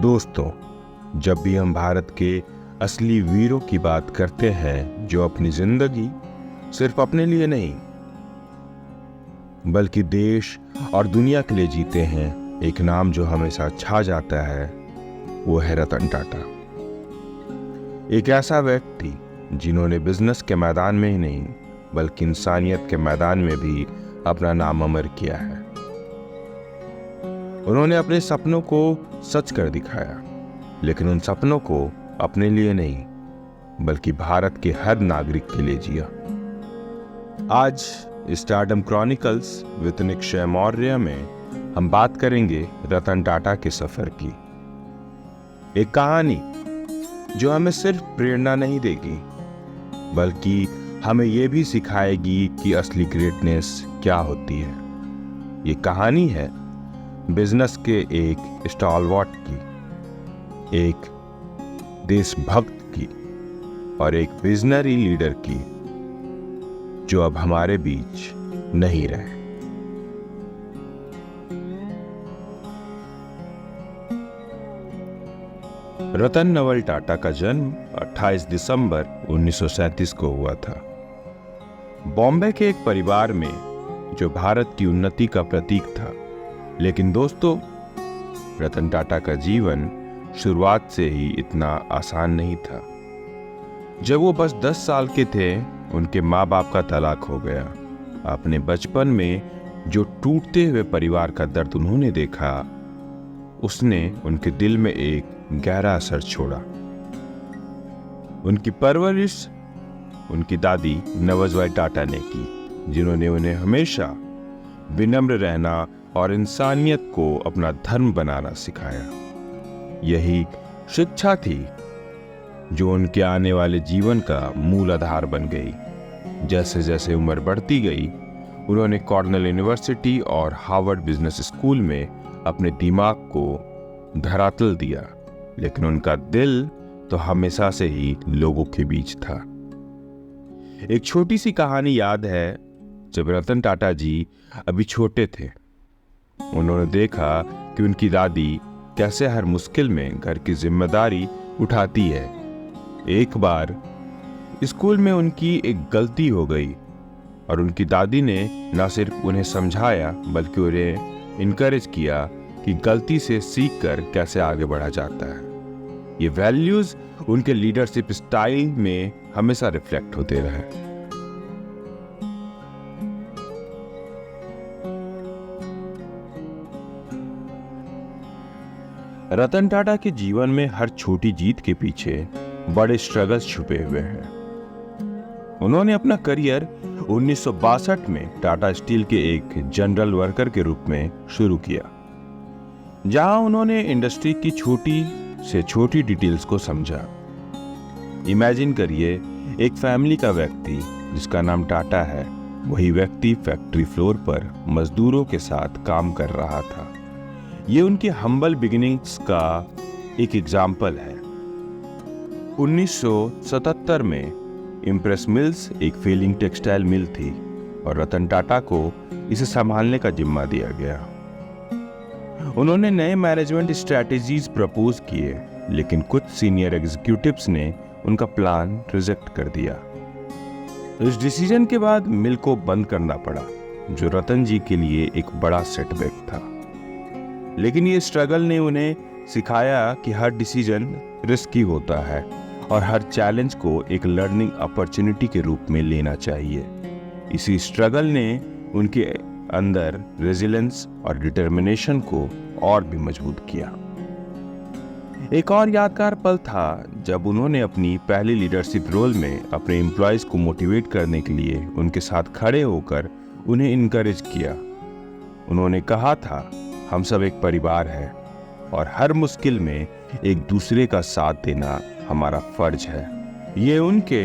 दोस्तों, जब भी हम भारत के असली वीरों की बात करते हैं जो अपनी जिंदगी सिर्फ अपने लिए नहीं बल्कि देश और दुनिया के लिए जीते हैं, एक नाम जो हमेशा छा जाता है वो है रतन टाटा। एक ऐसा व्यक्ति जिन्होंने बिजनेस के मैदान में ही नहीं बल्कि इंसानियत के मैदान में भी अपना नाम अमर किया है। उन्होंने अपने सपनों को सच कर दिखाया, लेकिन उन सपनों को अपने लिए नहीं बल्कि भारत के हर नागरिक के लिए जिया। आज stardom chronicles with Nikshay Maurya में हम बात करेंगे रतन टाटा के सफर की। एक कहानी जो हमें सिर्फ प्रेरणा नहीं देगी बल्कि हमें यह भी सिखाएगी कि असली ग्रेटनेस क्या होती है। ये कहानी है बिजनेस के एक स्टॉलवर्ट की, एक देशभक्त की और एक विजनरी लीडर की जो अब हमारे बीच नहीं रहे। रतन नवल टाटा का जन्म 28 दिसंबर 1937 को हुआ था, बॉम्बे के एक परिवार में जो भारत की उन्नति का प्रतीक था। लेकिन दोस्तों, रतन टाटा का जीवन शुरुआत से ही इतना आसान नहीं था। जब वो बस 10 साल के थे, उनके माँ बाप का तलाक हो गया। अपने बचपन में जो टूटते हुए परिवार का दर्द उन्होंने देखा, उसने उनके दिल में एक गहरा असर छोड़ा। उनकी परवरिश उनकी दादी नवजबाई टाटा ने की, जिन्होंने उन्हें हमेशा विनम्र रहना और इंसानियत को अपना धर्म बनाना सिखाया। यही शिक्षा थी जो उनके आने वाले जीवन का मूल आधार बन गई। जैसे जैसे उम्र बढ़ती गई, उन्होंने कॉर्नेल यूनिवर्सिटी और हार्वर्ड बिजनेस स्कूल में अपने दिमाग को धरातल दिया, लेकिन उनका दिल तो हमेशा से ही लोगों के बीच था। एक छोटी सी कहानी याद है, जब रतन टाटा जी अभी छोटे थे, उन्होंने देखा कि उनकी दादी कैसे हर मुश्किल में घर की जिम्मेदारी उठाती है। एक बार स्कूल में उनकी एक गलती हो गई और उनकी दादी ने न सिर्फ उन्हें समझाया बल्कि उन्हें इनकरेज किया कि गलती से सीखकर कैसे आगे बढ़ा जाता है। ये वैल्यूज उनके लीडरशिप स्टाइल में हमेशा रिफ्लेक्ट होते रहे। रतन टाटा के जीवन में हर छोटी जीत के पीछे बड़े स्ट्रगल्स छुपे हुए हैं। उन्होंने अपना करियर 1962 में टाटा स्टील के एक जनरल वर्कर के रूप में शुरू किया, जहां उन्होंने इंडस्ट्री की छोटी से छोटी डिटेल्स को समझा। इमेजिन करिए, एक फैमिली का व्यक्ति जिसका नाम टाटा है, वही व्यक्ति फैक्ट्री फ्लोर पर मजदूरों के साथ काम कर रहा था। ये उनकी हम्बल बिगिनिंग्स का एक एग्जाम्पल है। 1977 में इम्प्रेस मिल्स एक फेलिंग टेक्सटाइल मिल थी और रतन टाटा को इसे संभालने का जिम्मा दिया गया। उन्होंने नए मैनेजमेंट स्ट्रेटेजीज प्रपोज किए, लेकिन कुछ सीनियर एग्जीक्यूटिव्स ने उनका प्लान रिजेक्ट कर दिया। इस डिसीजन के बाद मिल को बंद करना पड़ा, जो रतन जी के लिए एक बड़ा सेटबैक था। लेकिन ये स्ट्रगल ने उन्हें सिखाया कि हर डिसीजन रिस्की होता है और हर चैलेंज को एक लर्निंग अपॉर्चुनिटी के रूप में लेना चाहिए। इसी स्ट्रगल ने उनके अंदर रेजिलेंस और डिटर्मिनेशन को और भी मजबूत किया। एक और यादगार पल था जब उन्होंने अपनी पहली लीडरशिप रोल में अपने एम्प्लॉयज को मोटिवेट करने के लिए उनके साथ खड़े होकर उन्हें इनकरेज किया। उन्होंने कहा था, हम सब एक परिवार है और हर मुश्किल में एक दूसरे का साथ देना हमारा फर्ज है। ये उनके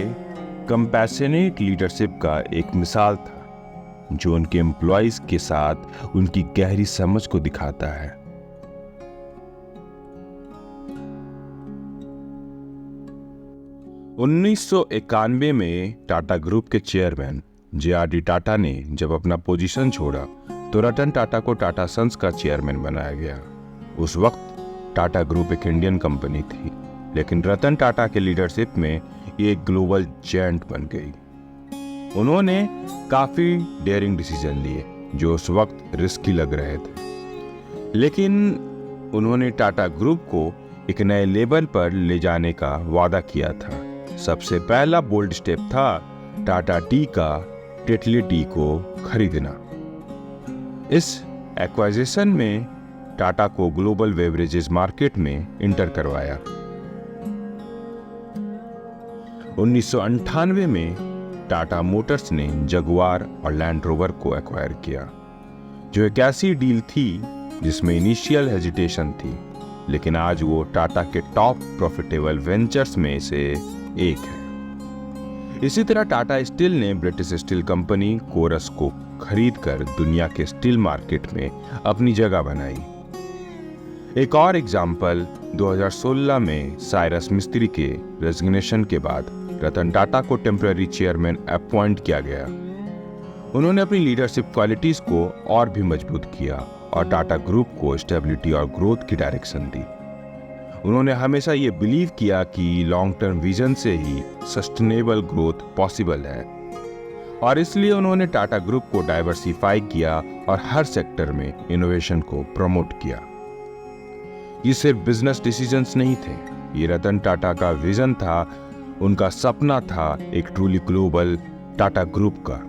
कंपैशनेट लीडरशिप का एक मिसाल था, जो उनके एम्प्लॉयज के साथ उनकी गहरी समझ को दिखाता है। उन्नीस में टाटा ग्रुप के चेयरमैन जे.आर.डी. टाटा ने जब अपना पोजीशन छोड़ा तो रतन टाटा को टाटा सन्स का चेयरमैन बनाया गया। उस वक्त टाटा ग्रुप एक इंडियन कंपनी थी, लेकिन रतन टाटा के लीडरशिप में ये एक ग्लोबल जायंट बन गई। उन्होंने काफी डेयरिंग डिसीजन लिए जो उस वक्त रिस्की लग रहे थे, लेकिन उन्होंने टाटा ग्रुप को एक नए लेवल पर ले जाने का वादा किया था। सबसे पहला बोल्ड स्टेप था टाटा टी का टेटली टी को खरीदना। इस एक्वाजिशन में टाटा को ग्लोबल बेवरेजेस मार्केट में इंटर करवाया। 1998 में टाटा मोटर्स ने जगुआर और लैंड रोवर को एक्वायर किया, जो एक ऐसी डील थी जिसमें इनिशियल हेजिटेशन थी, लेकिन आज वो टाटा के टॉप प्रॉफिटेबल वेंचर्स में से एक है। इसी तरह टाटा स्टील ने ब्रिटिश स्टील कंपनी कोरस को खरीदकर दुनिया के स्टील मार्केट में अपनी जगह बनाई। एक और एग्जाम्पल 2016 में साइरस मिस्त्री के रेजिग्नेशन के बाद रतन टाटा को टेम्पररी चेयरमैन अपॉइंट किया गया। उन्होंने अपनी लीडरशिप क्वालिटीज को और भी मजबूत किया और टाटा ग्रुप को स्टेबिलिटी और ग्रोथ की डायरेक्शन दी। उन्होंने हमेशा ये बिलीव किया कि लॉन्ग टर्म विजन से ही सस्टेनेबल ग्रोथ पॉसिबल है, और इसलिए उन्होंने टाटा ग्रुप को डाइवर्सिफाई किया और हर सेक्टर में इनोवेशन को प्रमोट किया। ये सिर्फ बिजनेस डिसीजंस नहीं थे, ये रतन टाटा का विजन था, उनका सपना था एक ट्रूली ग्लोबल टाटा ग्रुप का।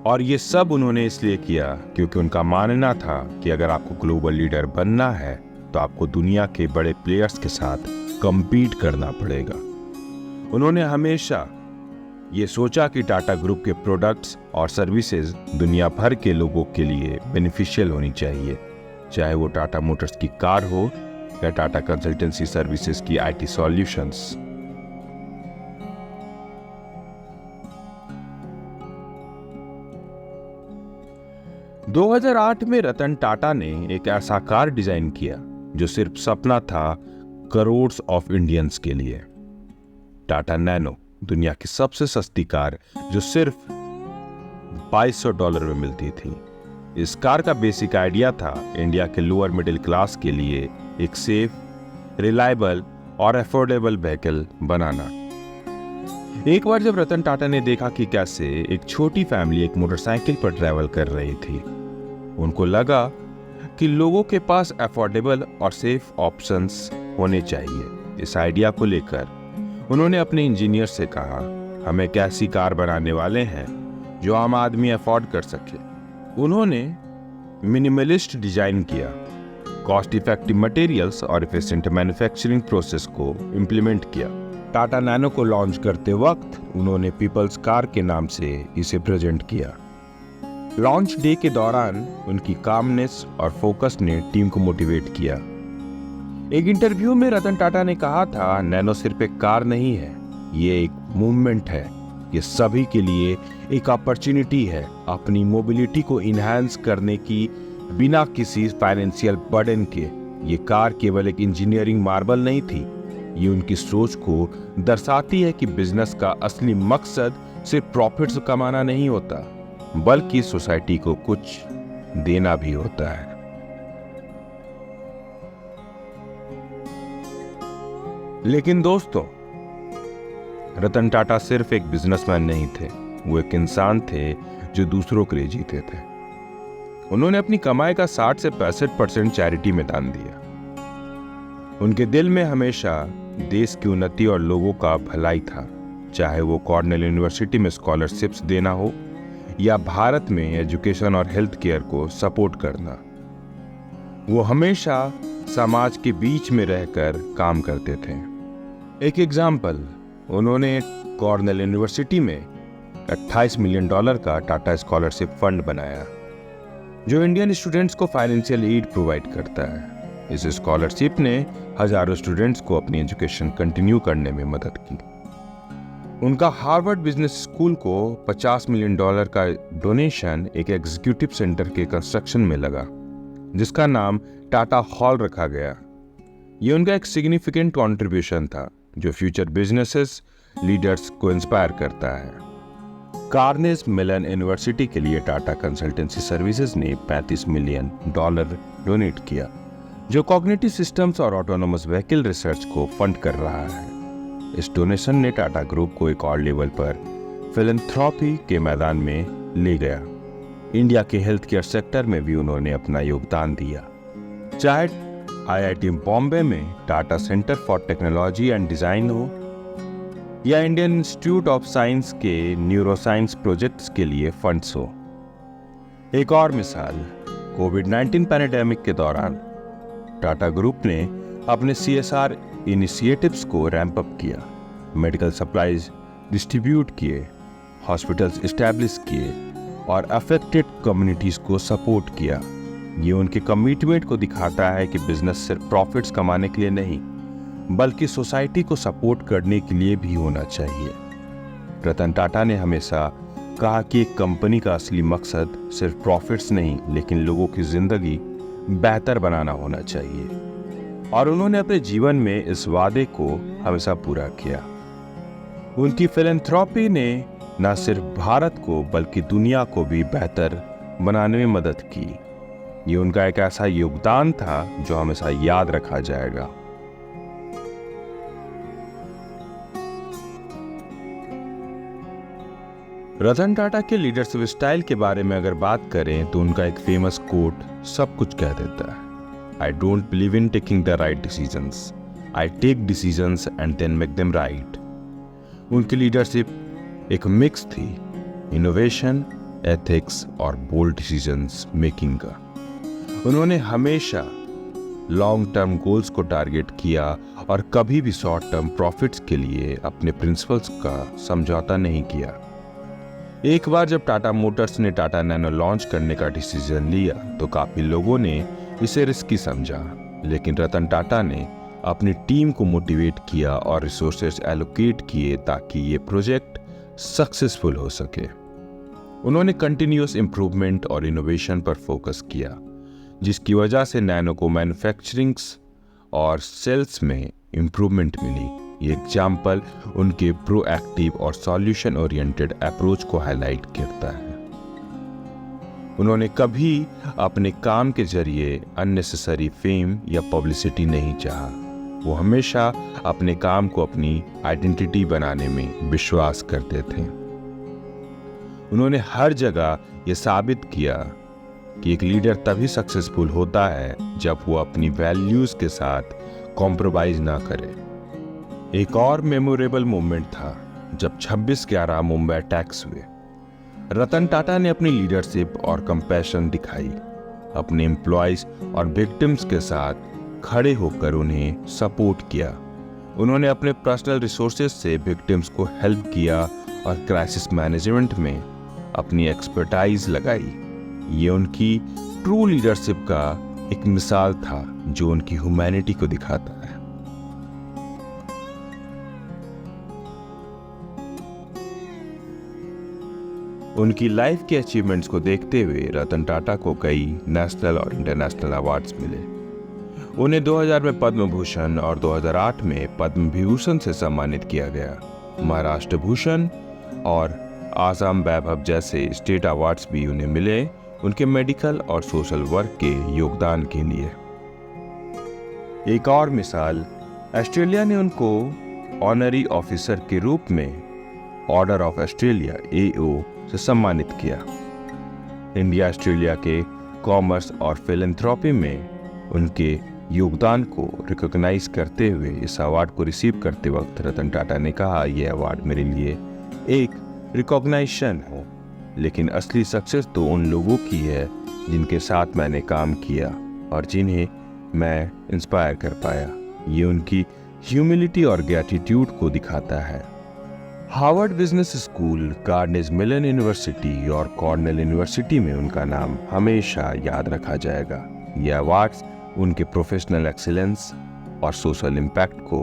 और ये सब उन्होंने इसलिए किया क्योंकि उनका मानना था कि अगर आपको ग्लोबल लीडर बनना है तो आपको दुनिया के बड़े प्लेयर्स के साथ compete करना पड़ेगा। उन्होंने हमेशा ये सोचा कि टाटा ग्रुप के प्रोडक्ट्स और सर्विसेज दुनिया भर के लोगों के लिए बेनिफिशियल होनी चाहिए, चाहे वो टाटा मोटर्स की कार हो या टाटा कंसल्टेंसी सर्विसेज की IT सॉल्यूशंस। दो 2008 में रतन टाटा ने एक ऐसा कार डिजाइन किया जो सिर्फ सपना था करोड़ ऑफ इंडियंस के लिए। टाटा नैनो, दुनिया की सबसे सस्ती कार जो सिर्फ $2200 में मिलती थी। इस कार का बेसिक आइडिया था इंडिया के लोअर मिडिल क्लास के लिए एक सेफ, रिलायबल और अफोर्डेबल व्हीकल बनाना। एक बार जब रतन टाटा ने देखा कि कैसे एक छोटी फैमिली एक मोटरसाइकिल पर ट्रैवल कर रही थी, उनको लगा कि लोगों के पास अफोर्डेबल और सेफ ऑप्शंस होने चाहिए। इस आइडिया को लेकर उन्होंने अपने इंजीनियर से कहा, हम एक ऐसी कार बनाने वाले हैं जो आम आदमी अफोर्ड कर सके। उन्होंने मिनिमलिस्ट डिजाइन किया, कॉस्ट इफेक्टिव मटेरियल्स और एफिशिएंट मैन्युफैक्चरिंग प्रोसेस को इम्प्लीमेंट किया। टाटा नैनो को लॉन्च करते वक्त उन्होंने पीपल्स कार के नाम से इसे प्रेजेंट किया। लॉन्च डे के दौरान उनकी कामनेस और फोकस ने टीम को मोटिवेट किया। एक इंटरव्यू में रतन टाटा ने कहा था, नैनो सिर्फ एक कार नहीं है, ये एक मूवमेंट है, ये सभी के लिए एक अपॉर्चुनिटी है अपनी मोबिलिटी को इनहैंस करने की बिना किसी फाइनेंशियल बर्डन के। ये कार केवल एक इंजीनियरिंग मार्वल नहीं थी, ये उनकी सोच को दर्शाती है कि बिजनेस का असली मकसद सिर्फ प्रॉफिट्स कमाना नहीं होता, बल्कि सोसाइटी को कुछ देना भी होता है। लेकिन दोस्तों, रतन टाटा सिर्फ एक बिजनेसमैन नहीं थे, वो एक इंसान थे जो दूसरों के लिए जीते थे। उन्होंने अपनी कमाई का 60 से 65% चैरिटी में दान दिया। उनके दिल में हमेशा देश की उन्नति और लोगों का भलाई था, चाहे वो कॉर्नेल यूनिवर्सिटी में स्कॉलरशिप्स देना हो या भारत में एजुकेशन और हेल्थ केयर को सपोर्ट करना। वो हमेशा समाज के बीच में रहकर काम करते थे। एक एग्जाम्पल, उन्होंने कॉर्नेल यूनिवर्सिटी में $28 मिलियन का टाटा स्कॉलरशिप फंड बनाया, जो इंडियन स्टूडेंट्स को फाइनेंशियल एड प्रोवाइड करता है। इस स्कॉलरशिप ने हजारों स्टूडेंट्स को अपनी एजुकेशन कंटिन्यू करने में मदद की। उनका हार्वर्ड बिजनेस स्कूल को $50 मिलियन का डोनेशन एक एग्जीक्यूटिव सेंटर के कंस्ट्रक्शन में लगा, जिसका नाम टाटा हॉल रखा गया। ये उनका एक सिग्निफिकेंट कंट्रीब्यूशन था जो फ्यूचर बिजनेसेस लीडर्स को इंस्पायर करता है। कार्नेगी मेलन यूनिवर्सिटी के लिए टाटा कंसल्टेंसी सर्विसेज ने $35 मिलियन डोनेट किया, जो कॉग्निटिव सिस्टम्स और ऑटोनोमस व्हीकल रिसर्च को फंड कर रहा है। इस डोनेशन ने टाटा ग्रुप को एक और लेवल पर फिलैंथ्रोपी के मैदान में ले गया। इंडिया के हेल्थ केयर सेक्टर में भी उन्होंने अपना योगदान दिया। चाहे IIT बॉम्बे में Tata centre for technology and design हो या इंडियन इंस्टीट्यूट ऑफ साइंस के न्यूरोसाइंस प्रोजेक्ट्स के लिए फंड्स हो। एक और मिसाल, कोविड-19 पैंडेमिक के दौरान टाटा ग्रुप ने अपने CSR इनिशिएटिव्स को रैंप अप किया, मेडिकल सप्लाईज डिस्ट्रीब्यूट किए, हॉस्पिटल्स इस्टेब्लिश किए और अफेक्टेड कम्युनिटीज को सपोर्ट किया। ये उनके कमिटमेंट को दिखाता है कि बिजनेस सिर्फ प्रॉफिट्स कमाने के लिए नहीं, बल्कि सोसाइटी को सपोर्ट करने के लिए भी होना चाहिए। रतन टाटा ने हमेशा कहा कि एक कंपनी का असली मकसद सिर्फ प्रॉफिट्स नहीं, लेकिन लोगों की जिंदगी बेहतर बनाना होना चाहिए। और उन्होंने अपने जीवन में इस वादे को हमेशा पूरा किया। उनकी फिलैंथ्रोपी ने न सिर्फ भारत को बल्कि दुनिया को भी बेहतर बनाने में मदद की। ये उनका एक ऐसा योगदान था जो हमेशा याद रखा जाएगा। रतन टाटा के लीडरशिप स्टाइल के बारे में अगर बात करें तो उनका एक फेमस कोट सब कुछ कह देता है। I don't believe in taking the right decisions. I take decisions and then make them right. उनकी लीडरशिप एक मिक्स थी इनोवेशन, एथिक्स और बोल्ड डिसीजंस मेकिंग का। उन्होंने हमेशा लॉन्ग टर्म गोल्स को टारगेट किया और कभी भी शॉर्ट टर्म प्रॉफिट्स के लिए अपने प्रिंसिपल्स का समझौता नहीं किया। एक बार जब टाटा मोटर्स ने टाटा नैनो लॉन्च करने का डिसीजन लिया तो काफी लोगों ने इसे रिस्की समझा, लेकिन रतन टाटा ने अपनी टीम को मोटिवेट किया और रिसोर्सेज एलोकेट किए ताकि ये प्रोजेक्ट सक्सेसफुल हो सके। उन्होंने कंटिन्यूअस इंप्रूवमेंट और इनोवेशन पर फोकस किया, जिसकी वजह से नैनो को मैन्युफैक्चरिंग्स और सेल्स में इंप्रूवमेंट मिली। ये एग्जाम्पल उनके प्रोएक्टिव और सॉल्यूशन ओरिएंटेड अप्रोच को हाईलाइट करता है। उन्होंने कभी अपने काम के जरिए अननेसेसरी फेम या पब्लिसिटी नहीं चाहा। वो हमेशा अपने काम को अपनी आइडेंटिटी बनाने में विश्वास करते थे। उन्होंने हर जगह ये साबित किया कि एक लीडर तभी सक्सेसफुल होता है जब वो अपनी वैल्यूज के साथ कॉम्प्रोमाइज ना करे। एक और मेमोरेबल मोमेंट था जब 26/11 मुंबई अटैक्स हुए। रतन टाटा ने अपनी लीडरशिप और कंपैशन दिखाई, अपने एम्प्लॉयज और विक्टिम्स के साथ खड़े होकर उन्हें सपोर्ट किया। उन्होंने अपने पर्सनल रिसोर्सेज से विक्टिम्स को हेल्प किया और क्राइसिस मैनेजमेंट में अपनी एक्सपर्टाइज लगाई। ये उनकी ट्रू लीडरशिप का एक मिसाल था जो उनकी ह्यूमैनिटी को दिखाता है। उनकी लाइफ के अचीवमेंट्स को देखते हुए रतन टाटा को कई नेशनल और इंटरनेशनल अवार्ड्स मिले। उन्हें 2000 में पद्म भूषण और 2008 में पद्म विभूषण से सम्मानित किया गया। महाराष्ट्र भूषण और आसाम वैभव जैसे स्टेट अवार्ड्स भी उन्हें मिले उनके मेडिकल और सोशल वर्क के योगदान के लिए। एक और मिसाल, ऑस्ट्रेलिया ने उनको ऑनरी ऑफिसर के रूप में ऑर्डर ऑफ ऑस्ट्रेलिया AO से सम्मानित किया। इंडिया ऑस्ट्रेलिया के कॉमर्स और फिलैंथ्रोपी में उनके योगदान को रिकॉग्नाइज करते हुए इस अवार्ड को रिसीव करते वक्त रतन टाटा ने कहा, यह अवार्ड मेरे लिए एक रिकॉग्नाइजेशन हो, लेकिन असली सक्सेस तो उन लोगों की है जिनके साथ मैंने काम किया और जिन्हें मैं इंस्पायर कर पाया। ये उनकी ह्यूमिलिटी और ग्रैटिट्यूड को दिखाता है। Harvard business school, Carnegie Mellon university और कॉर्नेल यूनिवर्सिटी में उनका नाम हमेशा याद रखा जाएगा। ये अवार्ड्स उनके प्रोफेशनल एक्सीलेंस और सोशल इम्पैक्ट को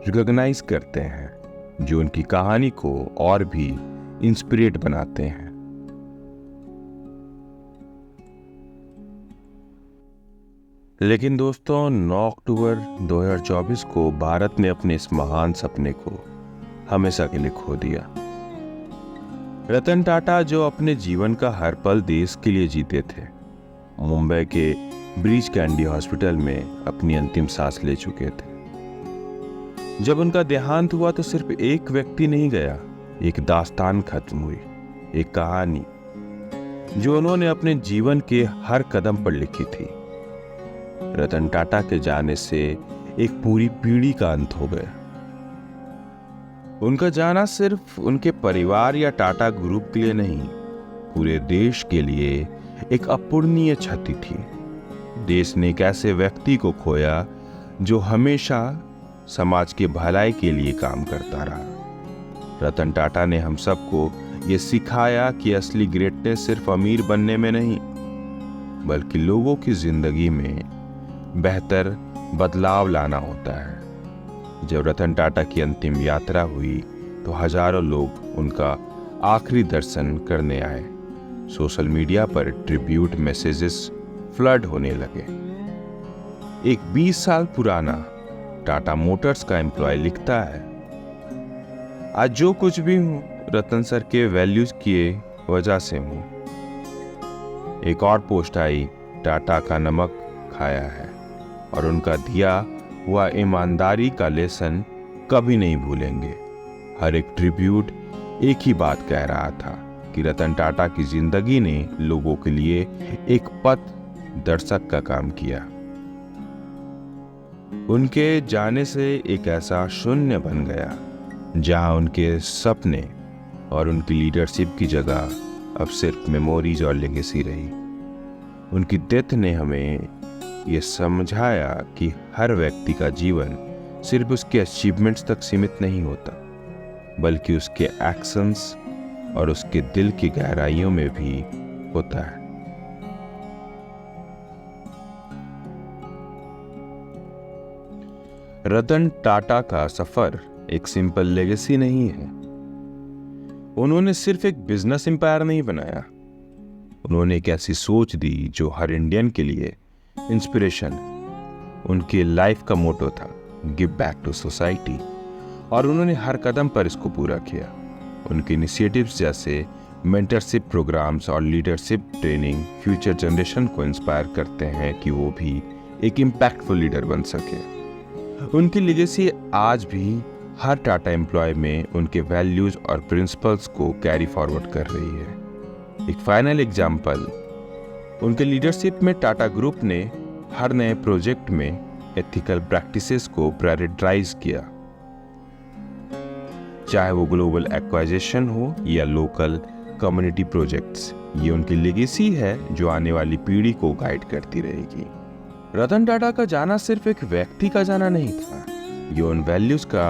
रिकॉग्नाइज करते हैं, जो उनकी कहानी को और भी इंस्पिरेट बनाते हैं। लेकिन दोस्तों, 9 अक्टूबर 2024 को भारत ने अपने इस महान सपने को हमेशा के लिए खो दिया। रतन टाटा जो अपने जीवन का हर पल देश के लिए जीते थे, मुंबई के ब्रीच कैंडी हॉस्पिटल में अपनी अंतिम सांस ले चुके थे। जब उनका देहांत हुआ तो सिर्फ एक व्यक्ति नहीं गया, एक दास्तान खत्म हुई, एक कहानी जो उन्होंने अपने जीवन के हर कदम पर लिखी थी। रतन टाटा के जाने से एक पूरी पीढ़ी का अंत हो गया। उनका जाना सिर्फ उनके परिवार या टाटा ग्रुप के लिए नहीं, पूरे देश के लिए एक अपूरणीय क्षति थी। देश ने एक ऐसे व्यक्ति को खोया जो हमेशा समाज के भलाई के लिए काम करता रहा। रतन टाटा ने हम सबको ये सिखाया कि असली ग्रेटनेस सिर्फ अमीर बनने में नहीं, बल्कि लोगों की जिंदगी में बेहतर बदलाव लाना होता है। जब रतन टाटा की अंतिम यात्रा हुई तो हजारों लोग उनका आखिरी दर्शन करने आए। सोशल मीडिया पर ट्रिब्यूट मैसेजेस फ्लड होने लगे। एक 20 साल पुराना टाटा मोटर्स का एम्प्लॉय लिखता है, आज जो कुछ भी हूं रतन सर के वैल्यूज की वजह से हूं। एक और पोस्ट आई, टाटा का नमक खाया है और उनका दिया हुआ ईमानदारी का लेसन कभी नहीं भूलेंगे। हर एक ट्रिब्यूट एक ही बात कह रहा था कि रतन टाटा की जिंदगी ने लोगों के लिए एक पथ दर्शक का काम किया। उनके जाने से एक ऐसा शून्य बन गया जहां उनके सपने और उनकी लीडरशिप की जगह अब सिर्फ मेमोरीज और लेगेसी रही। उनकी डेथ ने हमें ये समझाया कि हर व्यक्ति का जीवन सिर्फ उसके अचीवमेंट्स तक सीमित नहीं होता, बल्कि उसके एक्शंस और उसके दिल की गहराइयों में भी होता है। रतन टाटा का सफर एक सिंपल लेगेसी नहीं है। उन्होंने सिर्फ एक बिजनेस एम्पायर नहीं बनाया, उन्होंने एक ऐसी सोच दी जो हर इंडियन के लिए इंस्पिरेशन। उनके लाइफ का मोटो था गिव बैक टू सोसाइटी, और उन्होंने हर कदम पर इसको पूरा किया। उनके इनिशिएटिव्स जैसे मेंटरशिप प्रोग्राम्स और लीडरशिप ट्रेनिंग फ्यूचर जनरेशन को इंस्पायर करते हैं कि वो भी एक इम्पैक्टफुल लीडर बन सके। उनकी लेगेसी आज भी हर टाटा एम्प्लॉय में उनके वैल्यूज और प्रिंसिपल्स को कैरी फॉरवर्ड कर रही है। एक फाइनल एग्जाम्पल, उनके लीडरशिप में टाटा ग्रुप ने हर नए प्रोजेक्ट में एथिकल प्रैक्टिसेस को प्रायोरिटाइज किया, चाहे वो ग्लोबल एक्वाइजेशन हो या लोकल कम्युनिटी प्रोजेक्ट्स। ये उनकी लेगेसी है जो आने वाली पीढ़ी को गाइड करती रहेगी। रतन टाटा का जाना सिर्फ एक व्यक्ति का जाना नहीं था, ये उन वैल्यूज का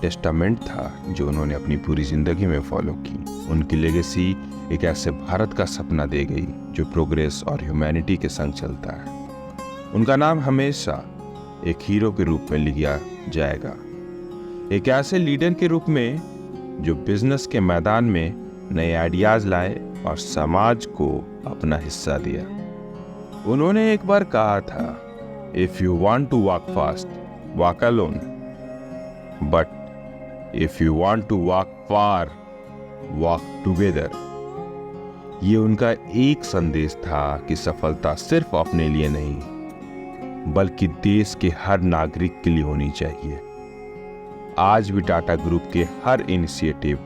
टेस्टामेंट था जो उन्होंने अपनी पूरी जिंदगी में फॉलो की। उनकी लेगेसी एक ऐसे भारत का सपना दे गई जो प्रोग्रेस और ह्यूमैनिटी के संग चलता है। उनका नाम हमेशा एक हीरो के रूप में लिया जाएगा, एक ऐसे लीडर के रूप में जो बिजनेस के मैदान में नए आइडियाज लाए और समाज को अपना हिस्सा दिया। उन्होंने एक बार कहा था, if you want to walk fast walk alone, but if you want to walk far walk together. ये उनका एक संदेश था कि सफलता सिर्फ अपने लिए नहीं, बल्कि देश के हर नागरिक के लिए होनी चाहिए। आज भी टाटा ग्रुप के हर इनिशिएटिव,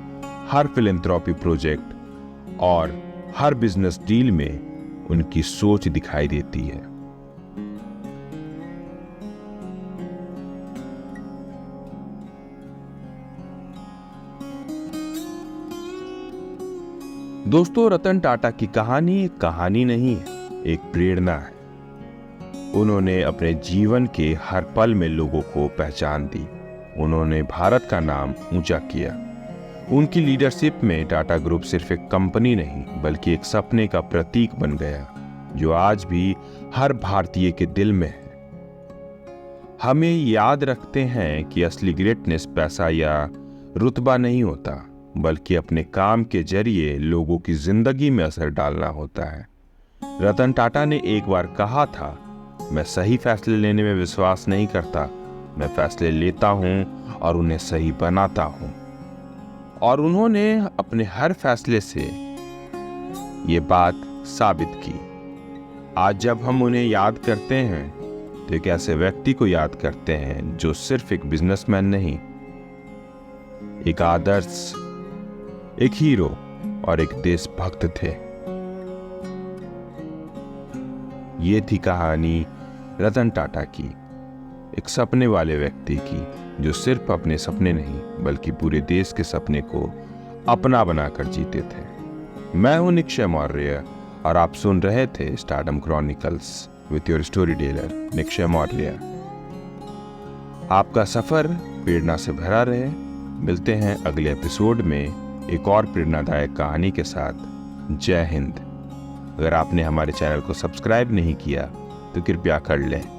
हर फिलैंथ्रोपी प्रोजेक्ट और हर बिजनेस डील में उनकी सोच दिखाई देती है। दोस्तों, रतन टाटा की कहानी एक कहानी नहीं है, एक प्रेरणा है। उन्होंने अपने जीवन के हर पल में लोगों को पहचान दी, उन्होंने भारत का नाम ऊंचा किया। उनकी लीडरशिप में टाटा ग्रुप सिर्फ एक कंपनी नहीं, बल्कि एक सपने का प्रतीक बन गया जो आज भी हर भारतीय के दिल में है। हमें याद रखते हैं कि असली ग्रेटनेस पैसा या रुतबा नहीं होता, बल्कि अपने काम के जरिए लोगों की जिंदगी में असर डालना होता है। रतन टाटा ने एक बार कहा था, मैं सही फैसले लेने में विश्वास नहीं करता, मैं फैसले लेता हूं और उन्हें सही बनाता हूं। और उन्होंने अपने हर फैसले से ये बात साबित की। आज जब हम उन्हें याद करते हैं तो एक ऐसे व्यक्ति को याद करते हैं जो सिर्फ एक बिजनेसमैन नहीं, एक आदर्श, एक हीरो और एक देशभक्त थे। ये थी कहानी रतन टाटा की, एक सपने वाले व्यक्ति की जो सिर्फ अपने सपने नहीं बल्कि पूरे देश के सपने को अपना बनाकर जीते थे। मैं हूं निक्षय मौर्य और आप सुन रहे थे stardom chronicles with your story teller Nikshay Maurya. आपका सफर प्रेरणा से भरा रहे। मिलते हैं अगले एपिसोड में एक और प्रेरणादायक कहानी के साथ। जय हिंद। अगर आपने हमारे चैनल को सब्सक्राइब नहीं किया तो कृपया कर लें।